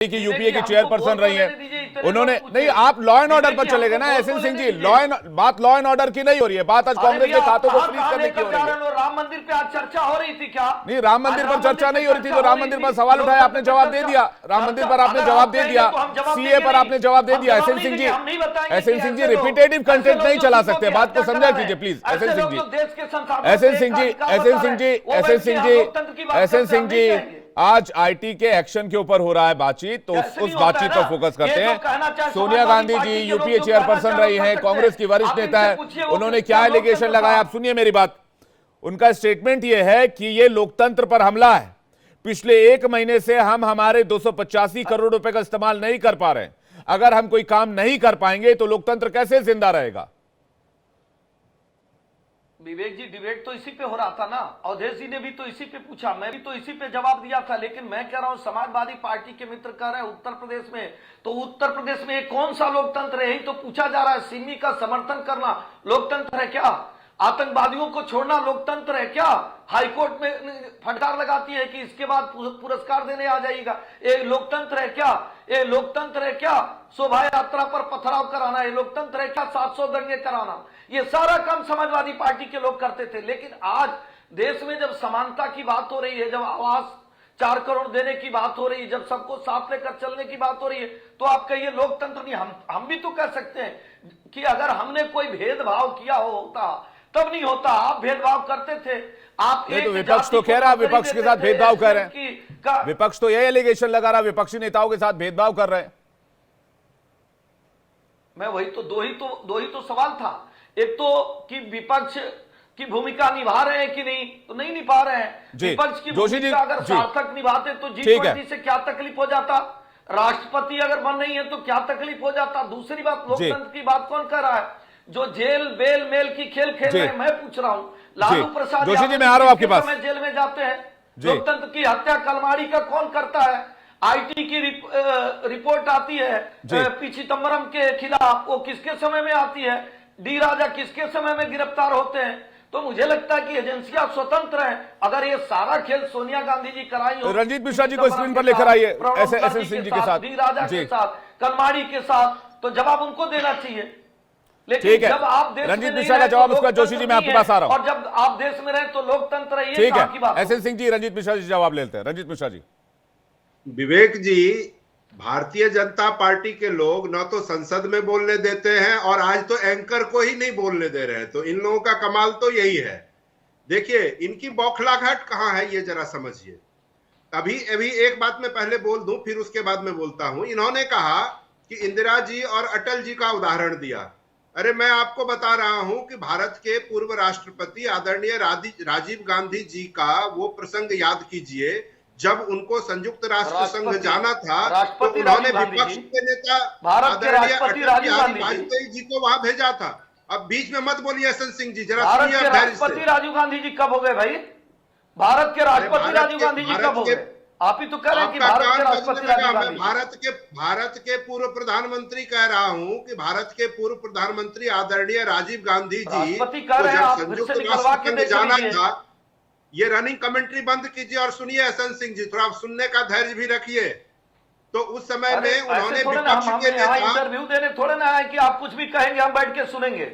की यूपीए की चेयरपर्सन रही है उन्होंने। नहीं, आप लॉ एंड ऑर्डर पर चले गए ना एसएन सिंह जी। बात लॉ एंड ऑर्डर की नहीं हो रही है, बात आज कांग्रेस के खातों को फ्रीज करने की हो रही है। राम मंदिर पे आज चर्चा हो रही थी क्या? नहीं, राम मंदिर पर चर्चा नहीं हो रही थी तो राम मंदिर पर सवाल उठाया, आपने जवाब दे दिया। राम मंदिर पर आपने जवाब दे दिया, सीए पर आपने जवाब दे दिया। एसएन सिंह जी रिपीटेटिव कंटेंट नहीं चला सकते, बात को समझा कीजिए प्लीज। एसएन सिंह जी, एसएन सिंह जी, एसएन सिंह जी, एसएन सिंह जी, एसएन सिंह जी, आज आईटी के एक्शन के ऊपर हो रहा है बातचीत, तो उस बातचीत पर फोकस करते हैं। सोनिया गांधी जी यूपीए चेयरपर्सन रही हैं, कांग्रेस की वरिष्ठ नेता है, उन्होंने क्या एलिगेशन लगाया आप सुनिए मेरी बात। उनका स्टेटमेंट यह है कि यह लोकतंत्र पर हमला है। पिछले 1 महीने से हम हमारे 285 करोड़ रुपए का इस्तेमाल नहीं कर पा रहे हैं। अगर हम कोई काम नहीं कर पाएंगे तो लोकतंत्र कैसे जिंदा रहेगा? विवेक जी, डिबेट तो इसी पे हो रहा था ना। अवधेश जी ने भी तो इसी पे पूछा, मैं भी तो इसी पे जवाब दिया था। लेकिन मैं कह रहा हूं समाजवादी पार्टी के मित्र कह रहे हैं उत्तर प्रदेश में, तो उत्तर प्रदेश में कौन सा लोकतंत्र है? यही तो पूछा जा रहा है। सिमी का समर्थन करना लोकतंत्र है क्या? आतंकवादियों को छोड़ना लोकतंत्र है क्या? हाईकोर्ट में फटकार लगाती है कि इसके बाद पुरस्कार देने आ जाएगा, ये लोकतंत्र है क्या? ये लोकतंत्र है क्या? शोभा यात्रा पर पथराव कराना ये लोकतंत्र है क्या? 700 दंगे कराना, ये सारा काम समाजवादी पार्टी के लोग करते थे। लेकिन आज देश में जब समानता की बात हो रही है, जब आवास 4 करोड़ देने की बात हो रही है, जब सबको साथ लेकर चलने की बात हो रही है, तो आप कहिए लोकतंत्र नहीं। हम भी तो कह सकते हैं कि अगर हमने कोई भेदभाव किया होता तब नहीं होता। आप भेदभाव करते थे। आप नहीं तो विपक्ष तो कह रहा है विपक्ष के साथ भेदभाव कर रहे हैं, विपक्ष तो यह एलिगेशन लगा रहा विपक्षी नेताओं के साथ भेदभाव कर रहे हैं। मैं वही तो दो ही तो सवाल था। एक तो कि विपक्ष की भूमिका निभा रहे हैं कि नहीं, तो नहीं निभा रहे हैं। विपक्ष की भूमिका अगर सार्थक निभाते तो G20 से क्या तकलीफ हो जाता? राष्ट्रपति अगर बन रही है तो क्या तकलीफ हो जाता? दूसरी बात, लोकतंत्र की बात कौन कर रहा है? जो जेल बेल मेल की खेल खेल रहे हैं, मैं पूछ रहा हूं। लालू प्रसाद जोशी जी, मैं आ रहा हूं आपके पास। जेल में जाते हैं, लोकतंत्र की हत्या कलमाड़ी का कौन करता है? आईटी की रिपोर्ट आती है पी चिदम्बरम के खिलाफ, वो किसके समय में आती है? डी राजा किसके समय में गिरफ्तार होते हैं? तो मुझे लगता है कि एजेंसियां स्वतंत्र हैं। अगर ये सारा खेल सोनिया गांधी जी कराई हो, रंजीत मिश्रा जी को स्क्रीन पर लेकर आइए, एसएन सिंह जी के साथ, डी राजा के साथ, कलमाड़ी के साथ, तो जवाब उनको देना चाहिए। ठीक है, जब आप देश रंजीत मिश्रा का जवाब उसका जोशी जी मैं आपके पास आ रहा हूं। और जब आप देश में रहे तो लोकतंत्र है, ठीक है। एसएन सिंह जी, रंजीत मिश्रा जी जवाब लेते हैं। रंजीत मिश्रा जी। विवेक जी, भारतीय जनता पार्टी के लोग न तो संसद में बोलने देते हैं और आज तो एंकर को ही नहीं बोलने दे रहे हैं। तो इन लोगों का कमाल तो यही है। देखिए, इनकी बौखलाहट कहां है ये जरा समझिए। अभी एक बात मैं पहले बोल दूं, फिर उसके बाद मैं बोलता हूं। इन्होंने कहा कि इंदिरा जी और अटल जी का उदाहरण दिया। अरे मैं आपको बता रहा हूं कि भारत के पूर्व राष्ट्रपति आदरणीय राजीव गांधी जी का वो प्रसंग याद कीजिए, जब उनको संयुक्त राष्ट्र संघ जाना था तो उन्होंने विपक्ष के नेता आदरणीय अटल बिहारी वाजपेयी जी को वहां भेजा था। अब बीच में मत बोलिए एसएन सिंह जी, जरा सुनिए। राष्ट्रपति राजीव गांधी जी कब हो गए भाई? भारत के राष्ट्रपति राजीव गांधी जी कब हो गए? आप ही तो कह रहे हैं कि भारत के राष्ट्रपति राजीव गांधी। भारत के पूर्व प्रधानमंत्री कह रहा हूं कि भारत के पूर्व प्रधानमंत्री आदरणीय राजीव गांधी जी को जब संयुक्त राष्ट्र संघ जाना था, ये रनिंग कमेंट्री बंद कीजिए और सुनिए एसएन सिंह जी, थोड़ा सुनने का धैर्य भी रखिए। तो उस समय में उन्होंने विपक्ष के नेता इंटरव्यू देने थोड़े ना है कि आप कुछ भी कहेंगे हम बैठ के सुनेंगे।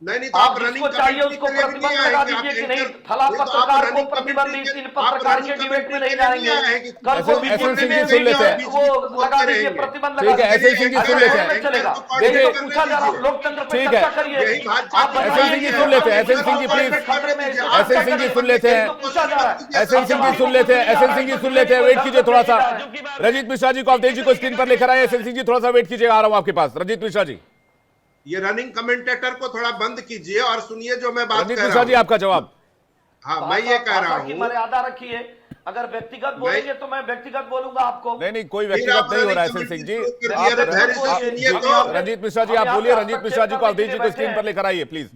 नहीं, तो आप रनिंग चाहिए उसको प्रतिबंध लगा दीजिए कि नहीं, फला पत्रकार को प्रतिबंधित, इन पत्रकार के डिबेट में नहीं जाएंगे। कल को बीजेपी में सुन लेते हैं, वो लगा दीजिए, प्रतिबंध लगा दीजिए। एसएन सिंह जी सुन लेते हैं, चलेगा। देखिए पूछा जा रहा लोकतंत्र पे चर्चा करिए। एसएन सिंह जी सुन लेते हैं, एसएन सिंह जी प्लीज, एसएन सिंह जी सुन लेते हैं, एसएन सिंह जी सुन लेते हैं, एसएन सिंह जी सुन लेते हैं। वेट कीजिए थोड़ा सा। रंजीत मिश्रा जी को अवधेश जी को स्क्रीन पर लेकर आए। एसएन सिंह जी थोड़ा सा वेट कीजिए, आ रहा हूं आपके पास। रंजीत मिश्रा जी, ये रनिंग कमेंटेटर को थोड़ा बंद कीजिए और सुनिए जो मैं बात कर रहा हूं। जी आपका जवाब। हाँ, मैं ये कह रहा हूं, मर्यादा रखिए। अगर व्यक्तिगत बोलेंगे तो मैं व्यक्तिगत बोलूंगा आपको। नहीं, कोई व्यक्तिगत नहीं हो रहा है एसएन सिंह जी। रंजीत मिश्रा जी आप बोलिए। रंजीत मिश्रा जी को अवधेश जी को स्क्रीन पर लेकर आइए प्लीज।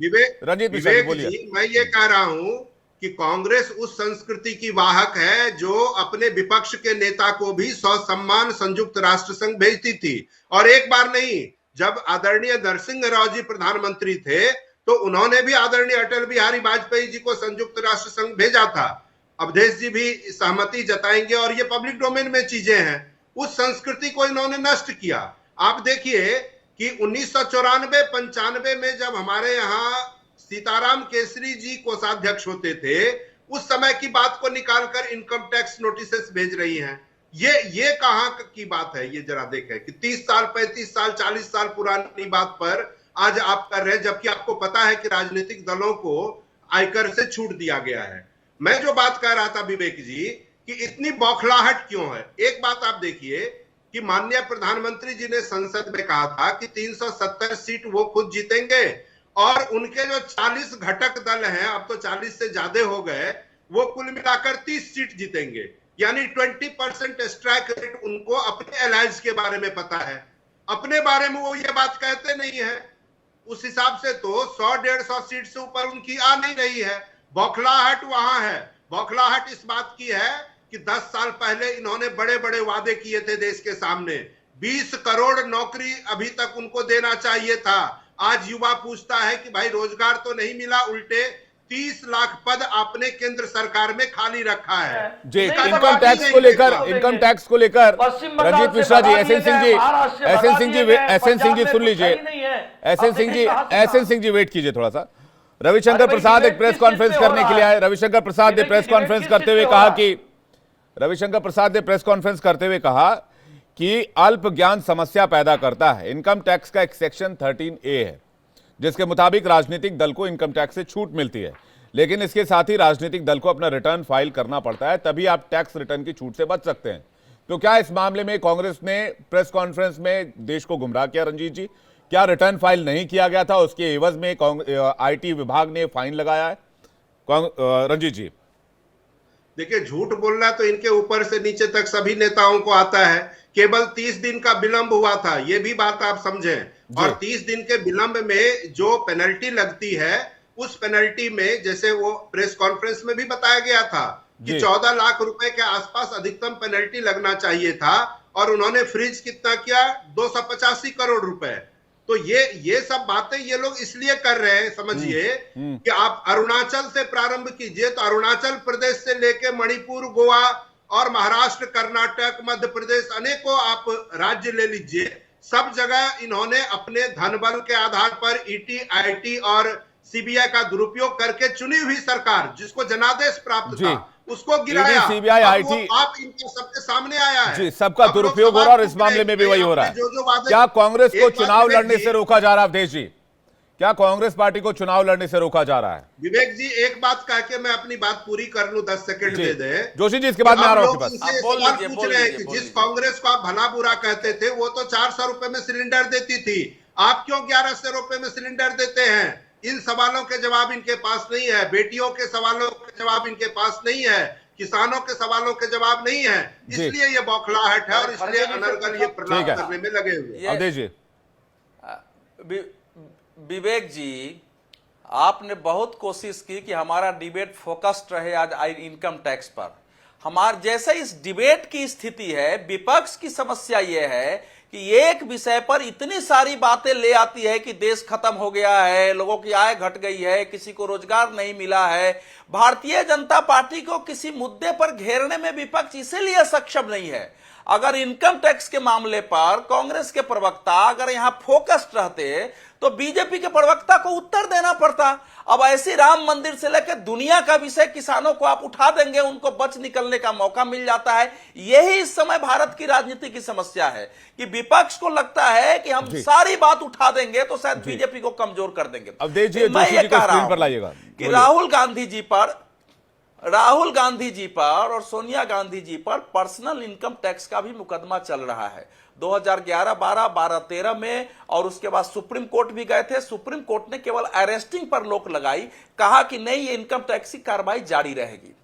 रंजीत मिश्रा जी बोलिए। मैं ये कह रहा हूं कि कांग्रेस उस संस्कृति की वाहक है जो अपने विपक्ष के नेता को भी ससम्मान संयुक्त राष्ट्र संघ भेजती थी। और एक बार नहीं, जब आदरणीय नरसिंह राव जी प्रधानमंत्री थे तो उन्होंने भी आदरणीय अटल बिहारी वाजपेयी जी को संयुक्त राष्ट्र संघ भेजा था। अवधेश जी भी सहमति जताएंगे और ये पब्लिक डोमेन में चीजें हैं। उस संस्कृति को इन्होंने नष्ट किया। आप देखिए कि 1994-95 में जब हमारे यहाँ सीताराम केसरी जी कोषाध्यक्ष होते थे, उस समय की बात को निकालकर इनकम टैक्स नोटिसेस भेज रही हैं। ये कहां की बात है? ये जरा देखें कि 30 साल 35 साल 40 साल पुरानी बात पर आज आप कर रहे हैं, जबकि आपको पता है कि राजनीतिक दलों को आयकर से छूट दिया गया है। मैं जो बात कह रहा था विवेक जी कि इतनी बौखलाहट क्यों है? एक बात आप देखिए कि माननीय प्रधानमंत्री जी ने संसद में कहा था कि 370 सीट वो खुद जीतेंगे और उनके जो 40 घटक दल हैं, अब तो 40 से ज्यादा हो गए, वो कुल मिलाकर 30 सीट जीतेंगे। यानी 20% स्ट्राइक रेट उनको अपने अलायंस के बारे में पता है, अपने बारे में वो ये बात कहते नहीं है। उस हिसाब से तो 100-150 सीट से ऊपर उनकी आ नहीं रही है। बौखलाहट वहां है। बौखलाहट इस बात की है कि 10 साल पहले इन्होंने बड़े बड़े वादे किए थे देश के सामने। 20 करोड़ नौकरी अभी तक उनको देना चाहिए था। आज युवा पूछता है कि भाई रोजगार तो नहीं मिला, उल्टे 30 लाख पद आपने केंद्र सरकार में खाली रखा है। जी, इनकम टैक्स को लेकर रंजीत मिश्रा जी, एसएन सिंह जी सुन लीजिए, एसएन सिंह जी वेट कीजिए थोड़ा सा। रविशंकर प्रसाद एक प्रेस कॉन्फ्रेंस करने के लिए आए। रविशंकर प्रसाद ने प्रेस कॉन्फ्रेंस करते हुए कहा कि अल्प ज्ञान समस्या पैदा करता है। इनकम टैक्स का एक सेक्शन 13A है जिसके मुताबिक राजनीतिक दल को इनकम टैक्स से छूट मिलती है, लेकिन इसके साथ ही राजनीतिक दल को अपना रिटर्न फाइल करना पड़ता है, तभी आप टैक्स रिटर्न की छूट से बच सकते हैं। तो क्या इस मामले में कांग्रेस ने प्रेस कॉन्फ्रेंस में देश को गुमराह किया? रंजीत जी, क्या रिटर्न फाइल नहीं किया गया था, उसके एवज में IT विभाग ने फाइन लगाया है? रंजीत जी, देखिए, झूठ बोलना तो इनके ऊपर से नीचे तक सभी नेताओं को आता है। केवल 30 दिन का विलंब हुआ था, ये भी बात आप समझें। और 30 दिन के विलंब में जो पेनल्टी लगती है, उस पेनल्टी में जैसे वो प्रेस कॉन्फ्रेंस में भी बताया गया था कि 14 लाख रुपए के आसपास अधिकतम पेनल्टी लगना चाहिए था, और उन्होंने फ्रीज कितना किया? 285 करोड़ रुपए। तो ये सब बातें ये लोग इसलिए कर रहे हैं, समझिए कि आप अरुणाचल से प्रारंभ कीजिए तो अरुणाचल प्रदेश से लेके मणिपुर, गोवा और महाराष्ट्र, कर्नाटक, मध्य प्रदेश, अनेकों आप राज्य ले लीजिए, सब जगह इन्होंने अपने धनबल के आधार पर ET, IT और CBI का दुरुपयोग करके चुनी हुई सरकार, जिसको जनादेश प्राप्त था, उसको गिराया। CBI, IT आप इनके सबके सामने आया है जी, सबका दुरुपयोग हो रहा है और इस मामले में भी वही हो रहा है। क्या कांग्रेस को चुनाव लड़ने से रोका जा रहा है? अवधेश जी, क्या कांग्रेस पार्टी को चुनाव लड़ने से रोका जा रहा है? विवेक जी, एक बात कह के मैं अपनी बात पूरी कर लूं, 10 सेकंड दे दे। जोशी जी, इसके बाद मैं आ रहा हूं आपके पास। पूछ रहे हैं कि जिस कांग्रेस को आप भला बुरा कहते थे, वो तो 400 रुपए में सिलेंडर देती थी, आप क्यों 1100 रुपए में सिलेंडर देते हैं? इन सवालों के जवाब इनके पास नहीं है। बेटियों के सवालों के जवाब इनके पास नहीं है। किसानों के सवालों के जवाब नहीं है। इसलिए ये बौखलाहट है और इसलिए अनर्गल ये प्रणाम करने में लगे हुए। अवधेश जी, विवेक जी, आपने बहुत कोशिश की कि हमारा डिबेट फोकस्ड रहे आज इनकम टैक्स पर। हमारे जैसे इस डिबेट की स्थिति है, विपक्ष की समस्या यह है कि एक विषय पर इतनी सारी बातें ले आती है कि देश खत्म हो गया है, लोगों की आय घट गई है, किसी को रोजगार नहीं मिला है। भारतीय जनता पार्टी को किसी मुद्दे पर घेरने में विपक्ष इसीलिए सक्षम नहीं है। अगर इनकम टैक्स के मामले पर कांग्रेस के प्रवक्ता अगर यहां फोकस्ड रहते तो बीजेपी के प्रवक्ता को उत्तर देना पड़ता। अब ऐसी राम मंदिर से लेकर दुनिया का विषय किसानों को आप उठा देंगे, उनको बच निकलने का मौका मिल जाता है। यही इस समय भारत की राजनीति की समस्या है कि विपक्ष को लगता है कि हम सारी बात उठा देंगे तो शायद बीजेपी को कमजोर कर देंगे। मैं ये कह रहा हूं कि राहुल गांधी जी पर और सोनिया गांधी जी पर पर्सनल इनकम टैक्स का भी मुकदमा चल रहा है। 2011, 12, 13 में, और उसके बाद सुप्रीम कोर्ट भी गए थे। सुप्रीम कोर्ट ने केवल अरेस्टिंग पर रोक लगाई, कहा कि नहीं, ये इनकम टैक्स की कार्रवाई जारी रहेगी।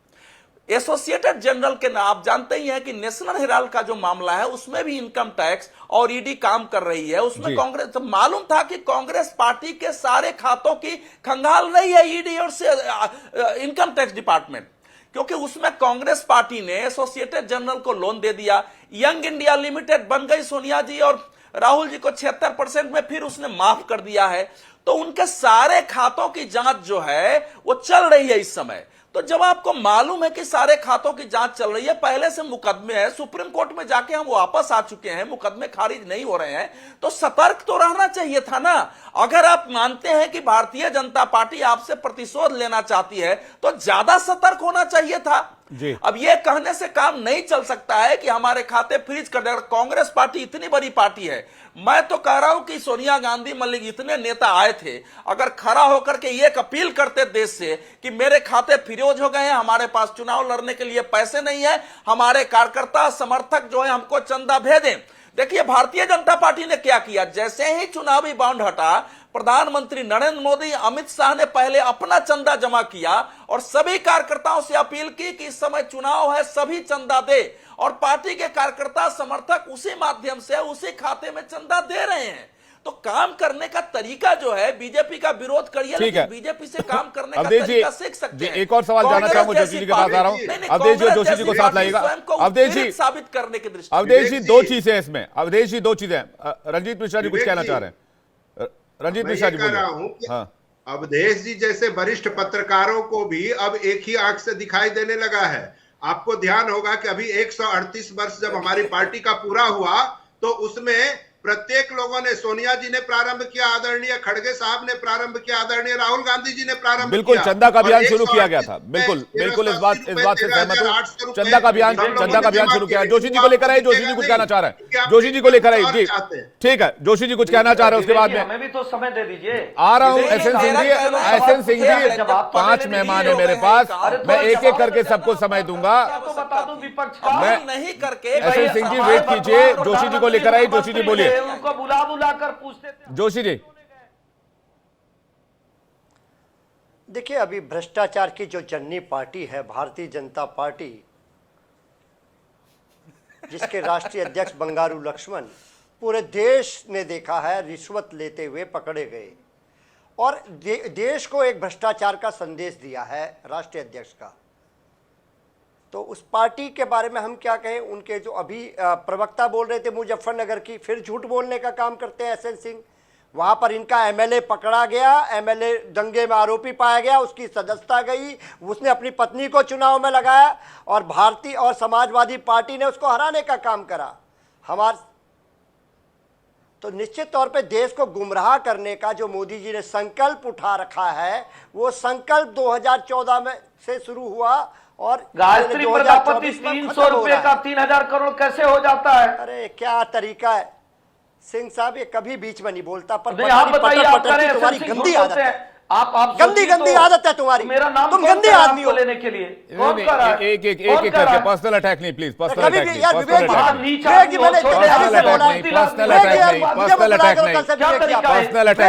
एसोसिएटेड जनरल के नाम आप जानते ही हैं कि नेशनल हेराल्ड का जो मामला है उसमें भी इनकम टैक्स और ईडी काम कर रही है। उसमें कांग्रेस, तो मालूम था कि कांग्रेस पार्टी के सारे खातों की खंगाल नहीं है ईडी और इनकम टैक्स डिपार्टमेंट, क्योंकि उसमें कांग्रेस पार्टी ने एसोसिएटेड जनरल को लोन दे दिया। यंग इंडिया लिमिटेड बन गई सोनिया जी और राहुल जी को 76% में, फिर उसने माफ कर दिया है। तो उनके सारे खातों की जांच जो है वो चल रही है इस समय। तो जब आपको मालूम है कि सारे खातों की जांच चल रही है, पहले से मुकदमे है, सुप्रीम कोर्ट में जाके हम वापस आ चुके हैं, मुकदमे खारिज नहीं हो रहे हैं, तो सतर्क तो रहना चाहिए था ना। अगर आप मानते हैं कि भारतीय जनता पार्टी आपसे प्रतिशोध लेना चाहती है तो ज्यादा सतर्क होना चाहिए था जी। अब यह कहने से काम नहीं चल सकता है कि हमारे खाते फ्रीज कर देगा। कांग्रेस पार्टी इतनी बड़ी पार्टी है, मैं तो कह रहा हूं कि सोनिया गांधी मलिक इतने नेता आए थे, अगर खड़ा होकर के एक अपील करते देश से कि मेरे खाते फ्रीज हो गए हैं, हमारे पास चुनाव लड़ने के लिए पैसे नहीं है, हमारे कार्यकर्ता समर्थक जो है हमको चंदा भेजें। देखिए भारतीय जनता पार्टी ने क्या किया, जैसे ही चुनावी बॉन्ड हटा, प्रधानमंत्री नरेंद्र मोदी, अमित शाह ने पहले अपना चंदा जमा किया और सभी कार्यकर्ताओं से अपील की कि इस समय चुनाव है, सभी चंदा दे, और पार्टी के कार्यकर्ता समर्थक उसी माध्यम से उसी खाते में चंदा दे रहे हैं। तो काम करने का तरीका जो है, बीजेपी का विरोध करिए लेकिन बीजेपी से काम करने का तरीका सीख सकते हैं। एक और सवाल जानना चाहूंगा, जोशी जी के पास आ रहा हूं। अवधेश जी, जोशी जी को साथ लाइएगा। अवधेश जी, साबित करने की दृष्टि, अवधेश जी दो चीजें इसमें, अवधेश जी दो चीजें। रंजीत मिश्रा जी कुछ कहना चाह रहे हैं? रंजीत मिश्रा जी बोलिए। हाँ, अवधेश जी जैसे वरिष्ठ पत्रकारों को भी अब एक ही आंख से दिखाई देने लगा है। आपको ध्यान होगा कि अभी 138 वर्ष जब हमारी पार्टी का पूरा हुआ तो उसमें प्रत्येक लोगों ने, सोनिया जी ने प्रारंभ किया, आदरणीय खड़गे साहब ने प्रारंभ किया, आदरणीय राहुल गांधी जी ने प्रारंभ बिल्कुल किया। चंदा का अभियान शुरू किया गया 138 था। बिल्कुल बिल्कुल इस बात से सहमत हूं। चंदा का अभियान शुरू किया। जोशी जी को लेकर आइए, जोशी जी कुछ कहना चाह रहे हैं। जोशी जी को लेकर आइए जी, ठीक है। जोशी जी कुछ कहना चाह रहे हैं, उसके बाद में हमें भी तो समय दे दीजिए। आ रहा हूं। एसएन सिंह जी, एसएन सिंह जी 5 मेहमान है मेरे पास, मैं एक एक करके सबको समय दूंगा। तो बता दूं विपक्ष मैं नहीं करके एसएन सिंह जी वेट कीजिए, जोशी जी को लेकर आइए। जोशी जी बोलिए। उनको बुला कर पूछते थे। जोशी जी, देखिए, अभी भ्रष्टाचार की जो जननी पार्टी है भारतीय जनता पार्टी, जिसके राष्ट्रीय अध्यक्ष बंगारू लक्ष्मण पूरे देश ने देखा है रिश्वत लेते हुए पकड़े गए और देश को एक भ्रष्टाचार का संदेश दिया है राष्ट्रीय अध्यक्ष का। तो उस पार्टी के बारे में हम क्या कहें। उनके जो अभी प्रवक्ता बोल रहे थे मुजफ्फरनगर की, फिर झूठ बोलने का काम करते हैं एसएन सिंह। वहां पर इनका एमएलए पकड़ा गया, एमएलए दंगे में आरोपी पाया गया, उसकी सदस्यता गई, उसने अपनी पत्नी को चुनाव में लगाया और भारतीय और समाजवादी पार्टी ने उसको हराने का काम करा। तो निश्चित तौर पे देश को गुमराह करने का जो मोदी जी ने संकल्प उठा रखा है, वो संकल्प 2014 में से शुरू हुआ और गायत्री प्रजापति 300 रुपए का 3000 करोड़ कैसे हो जाता है? अरे क्या तरीका है सिंह साहब, ये कभी बीच में नहीं बोलता, पर आप बताइए, आप करें तुम्हारी गंदी आदत है। आप गंदी आदत है तुम्हारी। मेरा नाम तुम गंदे आदमी हो लेने के लिए। एक एक करके पर्सनल अटैक नहीं प्लीज, पर्सनल अटैक नहीं, पर्सनल अटैक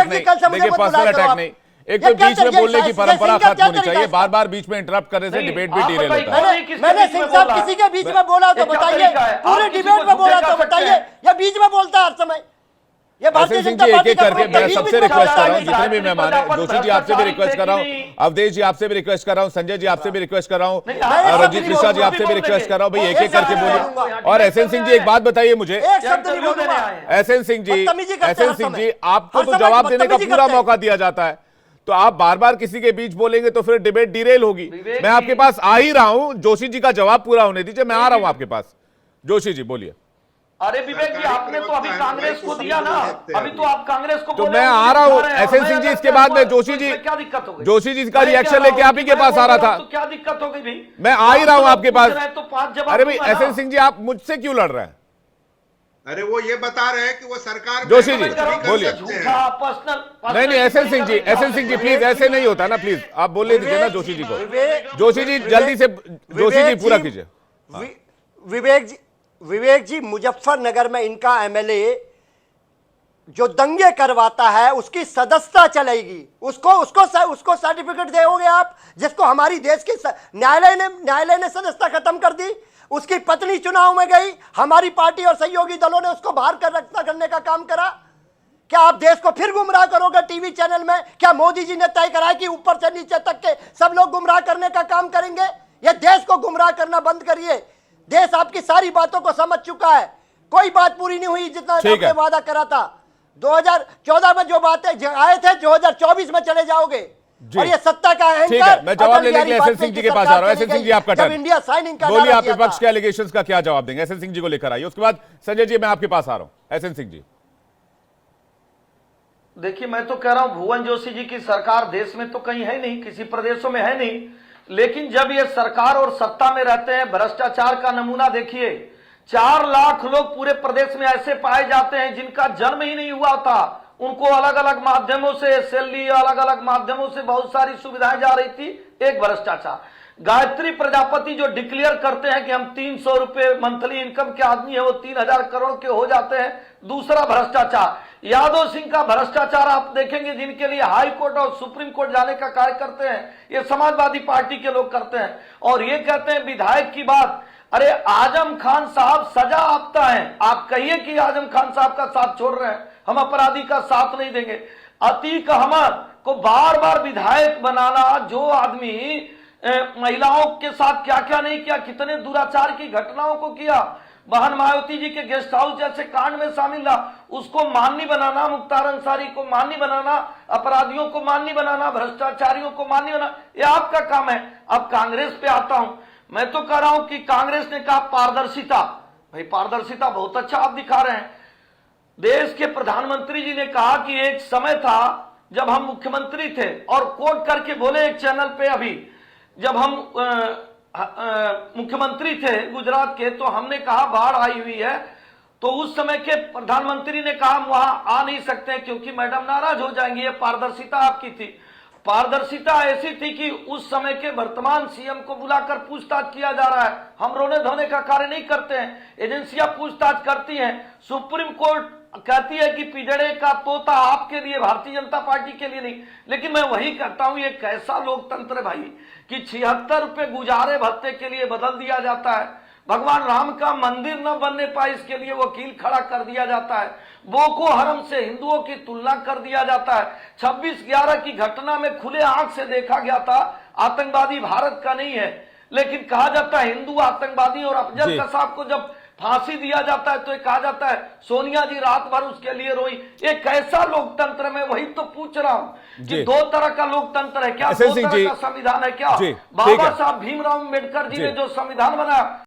नहीं, देखिए पर्सनल अटैक नहीं। एक तो बीच में बोलने की परंपरा खत्म होनी चाहिए, बार बार बीच में इंटरप्ट करने से डिबेट भी डिरेल होता है। मैंने सिंह साहब किसी के बीच में बोला तो बताइए, पूरे डिबेट में बोला तो बताइए, या बीच में बोलता है हर समय? ये भारतीय जनता एक पार्टी एक करके मैं सबसे रिक्वेस्ट कर रहा हूँ, जितने भी मेहमान हैं, जोशी जी आपसे भी रिक्वेस्ट कर रहा हूँ, अवधेश जी आपसे भी रिक्वेस्ट कर रहा हूँ, संजय जी आपसे भी रिक्वेस्ट कर रहा हूँ, रंजीत मिश्रा जी आपसे भी रिक्वेस्ट कर रहा हूँ, भाई एक एक करके बोलिए। और एसएन सिंह जी एक बात बताइए मुझे, एसएन सिंह जी आपको तो जवाब देने का पूरा मौका दिया जाता है, तो आप बार बार किसी के बीच बोलेंगे तो फिर डिबेट डिरेल होगी। मैं आपके पास आ ही रहा हूं, जोशी जी का जवाब पूरा होने दीजिए, मैं आ रहा हूं आपके पास। जोशी जी बोलिए। अरे विवेक जी, आपने तो अभी कांग्रेस को दिया ना, अभी तो आप कांग्रेस को तो मैं आ रहा हूं एसएन सिंह जी, इसके बाद में जोशी जी, क्या दिक्कत हो गई? जोशी जी का रिएक्शन लेके आप ही के पास आ रहा था, तो क्या दिक्कत हो गई भाई? मैं आ ही रहा हूं आपके पास। तो 5 जवाब। अरे भाई एसएन सिंह जी, आप मुझसे क्यों लड़ रहे हैं? अरे वो ये बता रहे हैं कि वो सरकार, जोशी जी बोलिए। पर्सनल नहीं एसएन सिंह जी प्लीज, ऐसे नहीं होता ना, प्लीज आप बोलने दीजिए ना जोशी जी को। जोशी जी जल्दी से, जोशी जी पूरा कीजिए। विवेक जी, मुजफ्फरनगर में इनका एमएलए जो दंगे करवाता है उसकी सदस्यता चलेगी, उसको सर्टिफिकेट दोगे आप, जिसको हमारी देश की न्यायालय ने सदस्यता खत्म कर दी। उसकी पत्नी चुनाव में गई, हमारी पार्टी और सहयोगी दलों ने उसको बाहर करने का काम करा। क्या आप देश को फिर गुमराह करोगे टीवी चैनल में? क्या मोदी जी ने तय करा कि ऊपर से नीचे तक के सब लोग गुमराह करने का काम करेंगे? ये देश को गुमराह करना बंद करिए। देश आपकी सारी बातों को समझ चुका है, कोई बात पूरी नहीं हुई जितना आपने वादा करा था। 2014 में जो बातें आए थे, 2024 में चले जाओगे। जी। और ये सत्ता का ठीक है, अहंकार मैं जवाब अटल लेने के लिए बिहारी एसएन सिंह जी के वाजपेयी पास आ रहा हूं। सरकार एसएन सिंह जी, चली आपका गई, जब टर्न। इंडिया साइन का बोलिए, नारा आप दिया विपक्ष था। के एलिगेशंस का क्या जवाब देंगे? एसएन सिंह जी को लेकर आइए, उसके बाद संजय जी मैं आपके पास आ रहा हूं। एसएन सिंह जी, देखिए, मैं तो कह रहा हूं भुवन जोशी जी की सरकार देश में तो कहीं है नहीं, किसी प्रदेशों में है नहीं, लेकिन जब ये सरकार और सत्ता में रहते हैं, भ्रष्टाचार का नमूना देखिए। 4 लाख लोग पूरे प्रदेश में ऐसे पाए जाते हैं जिनका जन्म ही नहीं हुआ था, उनको अलग अलग माध्यमों से सैलरी, अलग अलग माध्यमों से बहुत सारी सुविधाएं जा रही थी। एक भ्रष्टाचार। गायत्री प्रजापति जो डिक्लेयर करते हैं कि हम 300 रुपए मंथली इनकम के आदमी है, वो 3000 करोड़ के हो जाते हैं। दूसरा भ्रष्टाचार, यादव सिंह का भ्रष्टाचार आप देखेंगे, जिनके लिए हाई कोर्ट और सुप्रीम कोर्ट जाने का कार्य करते हैं, ये समाजवादी पार्टी के लोग करते हैं। और ये कहते हैं विधायक की बात, अरे आजम खान साहब सजा आपता है, आप कहिए कि आजम खान साहब का साथ छोड़ रहे हैं, हम अपराधी का साथ नहीं देंगे। अतीक अहमद को बार बार विधायक बनाना, जो आदमी महिलाओं के साथ क्या क्या नहीं किया, कितने दुराचार की घटनाओं को किया, बहन मायावती जी के गेस्ट हाउस जैसे कांड में शामिल रहा, उसको माननी बनाना, मुख्तार अंसारी को माननी बनाना, अपराधियों को माननी बनाना, भ्रष्टाचारियों को माननी बनाना, ये आपका काम है। अब कांग्रेस पे आता हूं, मैं तो कह रहा हूं कि कांग्रेस ने कहा पारदर्शिता, भाई पारदर्शिता बहुत अच्छा आप दिखा रहे हैं। देश के प्रधानमंत्री जी ने कहा कि एक समय था जब हम मुख्यमंत्री थे, और कोट करके बोले एक चैनल पे, अभी जब हम मुख्यमंत्री थे गुजरात के, तो हमने कहा बाढ़ आई हुई है, तो उस समय के प्रधानमंत्री ने कहा हम वहां आ नहीं सकते क्योंकि मैडम नाराज हो जाएंगी। ये पारदर्शिता आपकी थी। पारदर्शिता ऐसी थी कि उस समय के वर्तमान सीएम को बुलाकर पूछताछ किया जा रहा है। हम रोने धोने का कार्य नहीं करते हैं, एजेंसियां पूछताछ करती हैं। सुप्रीम कोर्ट कहती है कि पिजड़े का तोता आपके लिए, भारतीय जनता पार्टी के लिए नहीं। लेकिन मैं वही कहता हूं, ये कैसा लोकतंत्र है भाई कि 76 रुपए गुजारे भत्ते के लिए बदल दिया जाता है। भगवान राम का मंदिर न बनने पाए इसके लिए वकील खड़ा कर दिया जाता है। बोको हरम से हिंदुओं की तुलना कर दिया जाता है। 26/11 की घटना में खुले आंख से देखा गया था आतंकवादी भारत का नहीं है, लेकिन कहा जाता है हिंदू आतंकवादी। और अफजल कसाब को जब फांसी दिया जाता है तो ये कहा जाता है सोनिया जी रात भर उसके लिए रोई। ये कैसा लोकतंत्र, में वही तो पूछ रहा हूं कि 2 तरह का लोकतंत्र है क्या? 2 तरह का संविधान है क्या? बाबा साहब भीमराव अम्बेडकर जी ने जो संविधान बनाया